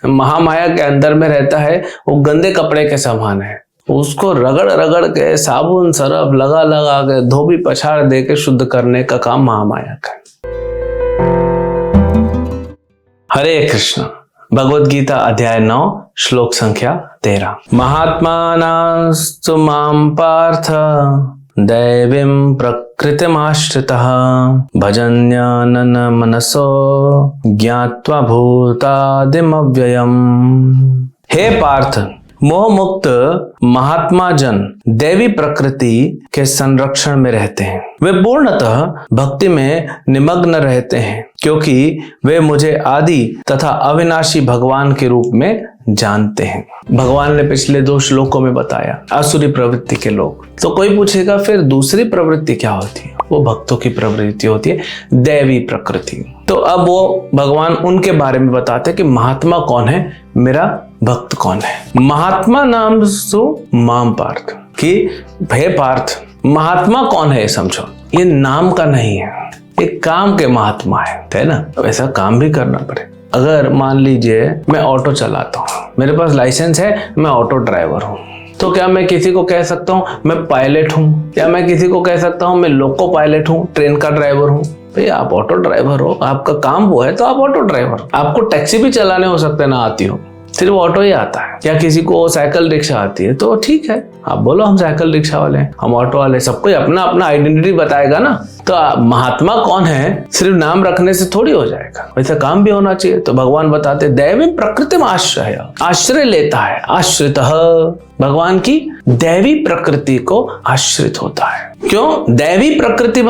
महामाया के अंदर में रहता है वो गंदे कपड़े के समान है। उसको रगड़ रगड़ के साबुन सरफ लगा लगा के धोबी पछाड़ दे के शुद्ध करने का काम महामाया का। हरे कृष्ण। भगवद गीता अध्याय 9 श्लोक संख्या 13। महात्मानास्तु मां पार्थ दैवीं प्रकृतिमाश्रितः भजन्यानन मनसो ज्ञात्वा भूतादिमव्ययम्। हे पार्थ, मोह मुक्त महात्मा जन दैवी प्रकृति के संरक्षण में रहते हैं। वे पूर्णतः भक्ति में निमग्न रहते हैं क्योंकि वे मुझे आदि तथा अविनाशी भगवान के रूप में जानते हैं। भगवान ने पिछले 2 श्लोकों में बताया आसुरी प्रवृत्ति के लोग। तो कोई पूछेगा फिर दूसरी प्रवृत्ति क्या होती है? वो भक्तों की प्रवृत्ति होती है, दैवी प्रकृति। तो अब वो भगवान उनके बारे में बताते हैं कि महात्मा कौन है, मेरा भक्त कौन है। महात्मा नाम सु माम पार्थ, कि हे पार्थ महात्मा कौन है ये समझो। ये नाम का नहीं है, ये काम के महात्मा है ना। वैसा काम भी करना पड़े। अगर मान लीजिए मैं ऑटो चलाता हूँ, मेरे पास लाइसेंस है, मैं ऑटो ड्राइवर हूँ, तो क्या मैं किसी को कह सकता हूँ मैं पायलट हूँ? क्या मैं किसी को कह सकता हूँ मैं लोको पायलट हूँ, ट्रेन का ड्राइवर हूँ? भाई आप ऑटो ड्राइवर हो, आपका काम वो है तो आप ऑटो ड्राइवर। आपको टैक्सी भी चलाने हो सकते ना आती हो, सिर्फ ऑटो ही आता है। या किसी को साइकिल रिक्शा आती है तो ठीक है, आप बोलो हम साइकिल रिक्शा वाले हैं, हम ऑटो वाले। सबको अपना अपना आइडेंटिटी बताएगा ना। तो महात्मा कौन है सिर्फ नाम रखने से थोड़ी हो जाएगा, वैसे काम भी होना चाहिए। तो भगवान बताते दैवी प्रकृति में आश्रय लेता है, आश्रित भगवान की दैवी प्रकृति को आश्रित होता है। क्यों दैवी प्रकृति?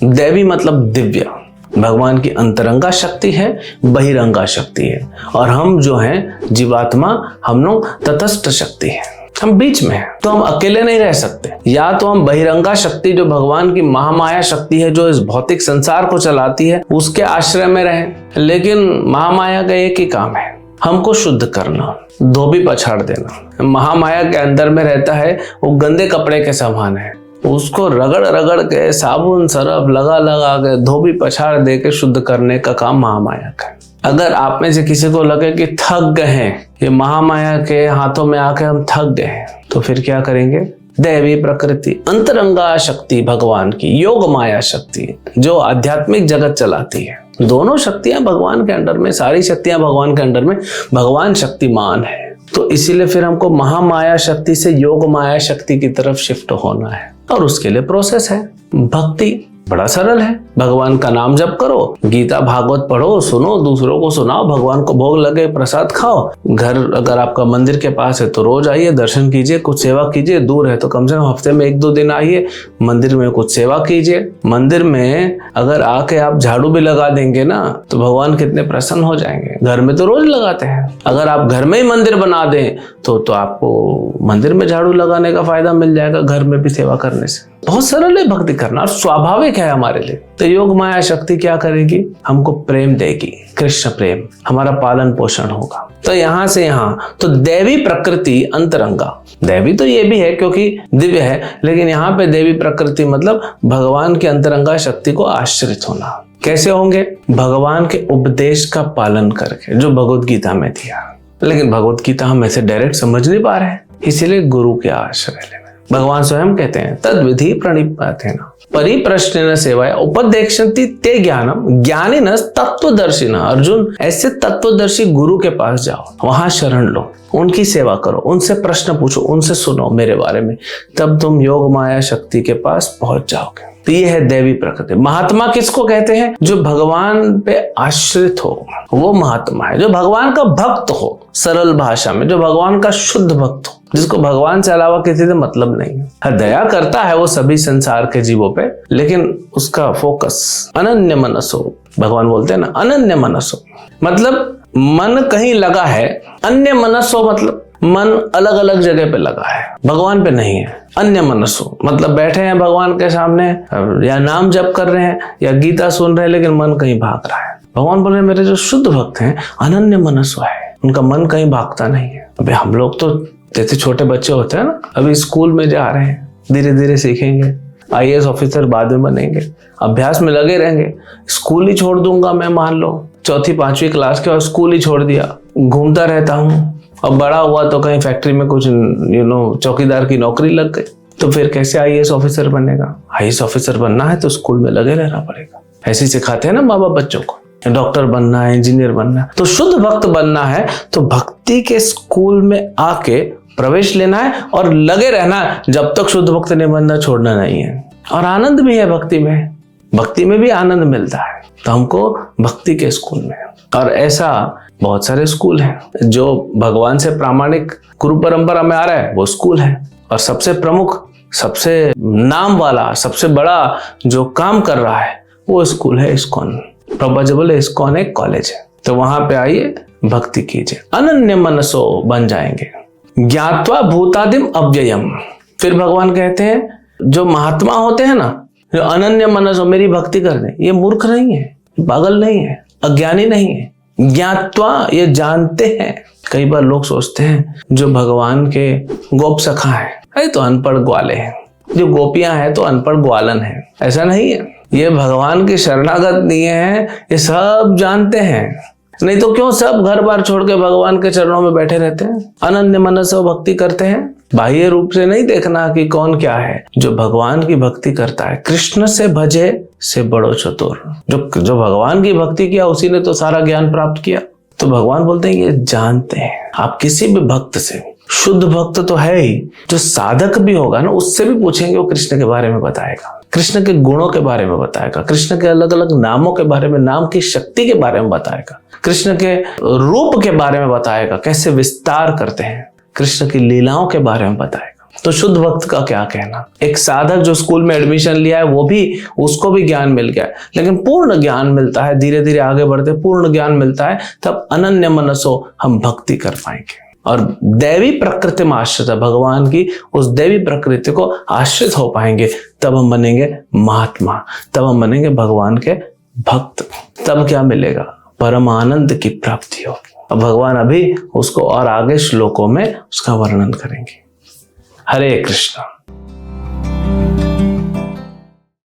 दैवी मतलब दिव्य। भगवान की अंतरंगा शक्ति है, बहिरंगा शक्ति है, और हम जो हैं जीवात्मा, हम लोग तटस्थ शक्ति है, हम बीच में हैं। तो हम अकेले नहीं रह सकते। या तो हम बहिरंगा शक्ति जो भगवान की महामाया शक्ति है, जो इस भौतिक संसार को चलाती है, उसके आश्रय में रहें। लेकिन महामाया का एक ही काम है, हमको शुद्ध करना, धोबी पछाड़ देना। महामाया के अंदर में रहता है वो गंदे कपड़े के समान है। उसको रगड़ रगड़ के साबुन सरफ लगा लगा के धोबी पछाड़ दे के शुद्ध करने का काम महामाया का है। अगर आप में से किसी को लगे कि थक गए हैं, ये महामाया के हाथों में आके हम थक गए हैं, तो फिर क्या करेंगे? दैवी प्रकृति, अंतरंगा शक्ति भगवान की, योग माया शक्ति जो आध्यात्मिक जगत चलाती है। दोनों शक्तियां भगवान के अंडर में, सारी शक्तियां भगवान के अंडर में। भगवान शक्तिमान है, तो इसीलिए फिर हमको महामाया शक्ति से योग माया शक्ति की तरफ शिफ्ट होना है, और उसके लिए प्रोसेस है। भक्ति बड़ा सरल है, भगवान का नाम जप करो, गीता भागवत पढ़ो, सुनो, दूसरों को सुनाओ, भगवान को भोग लगे, प्रसाद खाओ। घर अगर आपका मंदिर के पास है तो रोज आइए, दर्शन कीजिए, कुछ सेवा कीजिए। दूर है तो कम से कम हफ्ते में 1-2 दिन आइए, मंदिर में कुछ सेवा कीजिए। मंदिर में अगर आके आप झाड़ू भी लगा देंगे ना तो भगवान कितने प्रसन्न हो जाएंगे। घर में तो रोज लगाते हैं, अगर आप घर में ही मंदिर बना दें तो आपको मंदिर में झाड़ू लगाने का फायदा मिल जाएगा, घर में भी सेवा करने से। बहुत सरल है भक्ति करना, और स्वाभाविक है हमारे लिए। तो योग माया शक्ति क्या करेगी? हमको प्रेम देगी, कृष्ण प्रेम, हमारा पालन पोषण होगा। तो यहां से यहां तो दैवी प्रकृति अंतरंगा, दैवी तो ये भी है क्योंकि दिव्य है, लेकिन यहाँ पे देवी प्रकृति मतलब भगवान की अंतरंगा शक्ति को आश्रित होना। कैसे होंगे? भगवान के उपदेश का पालन करके, जो भगवद गीता में दिया। लेकिन भगवद गीता हम ऐसे डायरेक्ट समझ नहीं पा रहे हैं, इसीलिए गुरु के आश्रय लेना। भगवान स्वयं कहते हैं तद विधि प्रणिपातेन परिप्रश्नेन सेवाया उपदेक्षन्ति ते ज्ञानम ज्ञानिनः तत्वदर्शिनः। अर्जुन, ऐसे तत्वदर्शी गुरु के पास जाओ, वहां शरण लो, उनकी सेवा करो, उनसे प्रश्न पूछो, उनसे सुनो मेरे बारे में, तब तुम योग माया शक्ति के पास पहुंच जाओगे। तो ये है दैवी प्रकृति। महात्मा किसको कहते हैं? जो भगवान पे आश्रित हो, वो महात्मा है। जो भगवान का भक्त हो, सरल भाषा में जो भगवान का शुद्ध भक्त हो, जिसको भगवान से अलावा किसी से मतलब नहीं है। दया करता है वो सभी संसार के जीवों पे, लेकिन उसका फोकस अनन्य मनसो, भगवान बोलते हैं ना अनन्य मनसो, मतलब मन कहीं लगा है। अन्य मनसो मतलब मन अलग अलग जगह पे लगा है, भगवान पे नहीं है। अन्य मनसो मतलब बैठे हैं भगवान के सामने, या नाम जप कर रहे हैं या गीता सुन रहे हैं, लेकिन मन कहीं भाग रहा है। भगवान बोल रहे हैं मेरे जो शुद्ध भक्त हैं अनन्य मनसो है, उनका मन कहीं भागता नहीं है। अबे हम लोग तो जैसे छोटे बच्चे होते हैं ना, अभी स्कूल में जा रहे हैं, धीरे धीरे सीखेंगे, IAS ऑफिसर बाद में बनेंगे, अभ्यास में लगे रहेंगे। स्कूल ही छोड़ दूंगा मैं, मान लो 4th 5वीं क्लास के और स्कूल ही छोड़ दिया, घूमता रहता हूँ और बड़ा हुआ तो कहीं फैक्ट्री में कुछ चौकीदार की नौकरी लग गई, तो फिर कैसे आईएएस ऑफिसर बनेगा? आईएएस ऑफिसर बनना है तो स्कूल में लगे रहना पड़ेगा। ऐसे सिखाते हैं ना माँ बाप बच्चों को, डॉक्टर बनना है, इंजीनियर बनना है। तो शुद्ध भक्त बनना है तो भक्ति के स्कूल में आके प्रवेश लेना है और लगे रहना है जब तक शुद्ध भक्त नहीं बनना, छोड़ना नहीं है। और आनंद भी है भक्ति में, भक्ति में भी आनंद मिलता है। तो हमको भक्ति के स्कूल में, और ऐसा बहुत सारे स्कूल हैं जो भगवान से प्रामाणिक गुरु परंपरा में आ रहा है, वो स्कूल है। और सबसे प्रमुख, सबसे नाम वाला, सबसे बड़ा जो काम कर रहा है वो स्कूल है इस्कॉन। प्रभुपाद जी बोले इस्कॉन एक कॉलेज है, तो वहां पे आइए, भक्ति कीजिए, अनन्य मनसो बन जाएंगे। ज्ञात्वा भूतादिम अव्ययम। फिर भगवान कहते हैं जो महात्मा होते हैं ना, जो अनन्य मनसो मेरी भक्ति कर दे, ये मूर्ख नहीं है, पागल नहीं है, अज्ञानी नहीं है। ज्ञात्वा ये जानते हैं। कई बार लोग सोचते हैं जो भगवान के गोप सखा है, अरे तो अनपढ़ ग्वाले हैं, जो गोपियां हैं तो अनपढ़ ग्वालन है। ऐसा नहीं है, ये भगवान के शरणागत नहीं है, ये सब जानते हैं। नहीं तो क्यों सब घर बार छोड़ के भगवान के चरणों में बैठे रहते हैं, अनन्य मनस भक्ति करते हैं। बाह्य रूप से नहीं देखना कि कौन क्या है, जो भगवान की भक्ति करता है। कृष्ण से भजे से बड़ो चतुर। जो भगवान की भक्ति किया उसी ने तो सारा ज्ञान प्राप्त किया। तो भगवान बोलते हैं ये जानते हैं। आप किसी भी भक्त से, शुद्ध भक्त तो है ही, जो साधक भी होगा ना, उससे भी पूछेंगे, वो कृष्ण के बारे में बताएगा, कृष्ण के गुणों के बारे में बताएगा, कृष्ण के अलग अलग नामों के बारे में, नाम की शक्ति के बारे में बताएगा, कृष्ण के रूप के बारे में बताएगा, कैसे विस्तार करते हैं, कृष्ण की लीलाओं के बारे में बताएगा। तो शुद्ध भक्त का क्या कहना। एक साधक जो स्कूल में एडमिशन लिया है वो भी, उसको भी ज्ञान मिल गया है, लेकिन पूर्ण ज्ञान मिलता है, धीरे धीरे आगे बढ़ते पूर्ण ज्ञान मिलता है, तब अनन्य मनसो हम भक्ति कर पाएंगे। और दैवी प्रकृति में आश्रित, भगवान की उस दैवी प्रकृति को आश्रित हो पाएंगे, तब हम बनेंगे महात्मा, तब हम बनेंगे भगवान के भक्त। तब क्या मिलेगा? परम आनंद की प्राप्ति होगी। और भगवान अभी उसको और आगे श्लोकों में उसका वर्णन करेंगे। हरे कृष्ण।